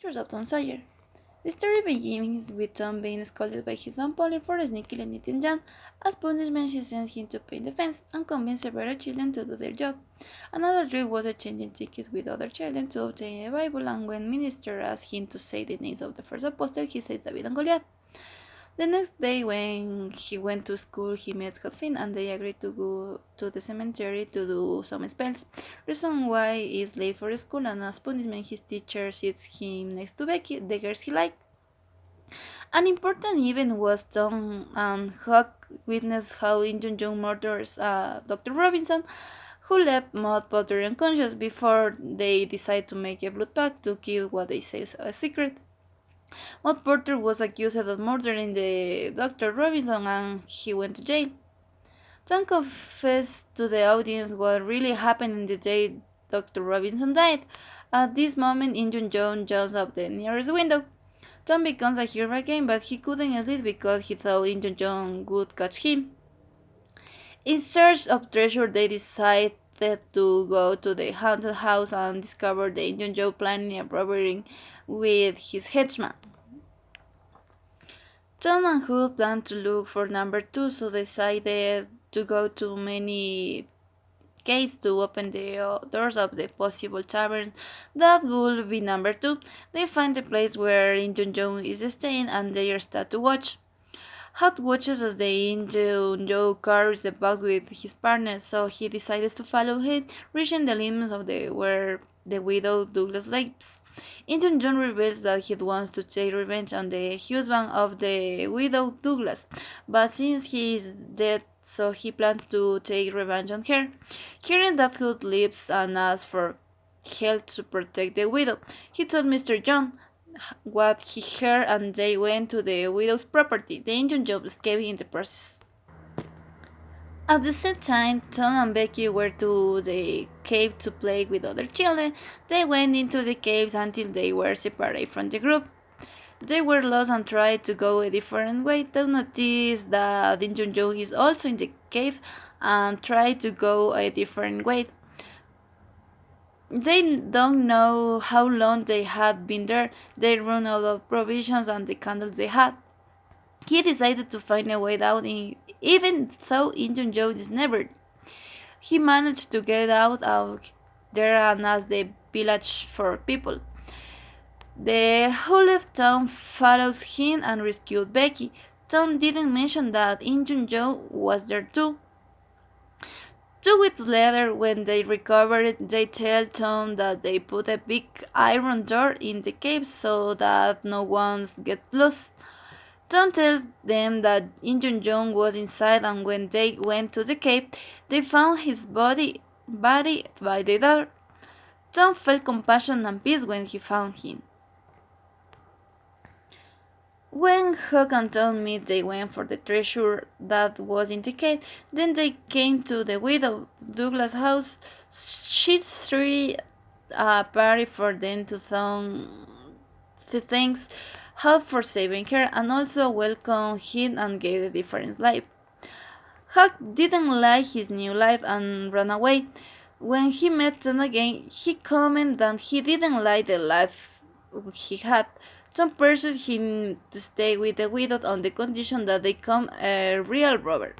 Adventures of Tom Sawyer. The story begins with Tom being scolded by his aunt Polly for sneaking and eating jam. As punishment, she sends him to paint the fence and convince several children to do their job. Another trick was exchanging tickets with other children to obtain a Bible, and when minister asked him to say the names of the first apostles, he said David and Goliath. The next day, when he went to school, he met Hotfin and they agreed to go to the cemetery to do some spells. Reason why he is late for school, and as punishment, his teacher sits him next to Becky, the girls he liked. An important event was Tom and Huck witnessed how Injun Joe murders Dr. Robinson, who left Maud Potter unconscious before they decide to make a blood pact to keep what they say a secret. Maud Porter was accused of murdering the Dr. Robinson and he went to jail. Tom confessed to the audience what really happened the day Dr. Robinson died. At this moment, Injun John jumps up the nearest window. Tom becomes a hero again, but he couldn't sleep because he thought Injun John would catch him. In search of treasure, they decided to go to the haunted house and discover the Injun Joe planning a robbery with his henchmen. Tom and Hood planned to look for number 2, so decided to go to many gates to open the doors of the possible tavern that would be number 2. They find the place where Injun Joe is staying and they start to watch. Hot watches as the Injun Joe carries the box with his partner, so he decides to follow him, reaching the limits of where the widow Douglas lives. Injun John reveals that he wants to take revenge on the husband of the widow Douglas, but since he is dead, so he plans to take revenge on her. Hearing that Hood leaves and asks for help to protect the widow, he told Mr. John what he heard and they went to the widow's property. The Injun Job escaped in the process. At the same time, Tom and Becky were to the cave to play with other children. They went into the caves until they were separated from the group. They were lost and tried to go a different way. Tom noticed that Injun Joe is also in the cave and tried to go a different way. They don't know how long they had been there. They ran out of provisions and the candles they had. He decided to find a way out, even though Injun Joe is never. He managed to get out of there and asked the village for people. The whole of town follows him and rescued Becky. Tom didn't mention that Injun Joe was there too. 2 weeks later, when they recovered, they tell Tom that they put a big iron door in the cave so that no one gets lost. Tom tells them that Injun John was inside, and when they went to the cave, they found his body by the door. Tom felt compassion and peace when he found him. When Huck and Tom meet, they went for the treasure that was in the cave. Then they came to the widow Douglas' house. She threw a party for them to thanks Huck for saving her and also welcomed him and gave a different life. Huck didn't like his new life and ran away. When he met Tom again, he commented that he didn't like the life he had. Tom pursued him to stay with the widow on the condition that they become a real robber.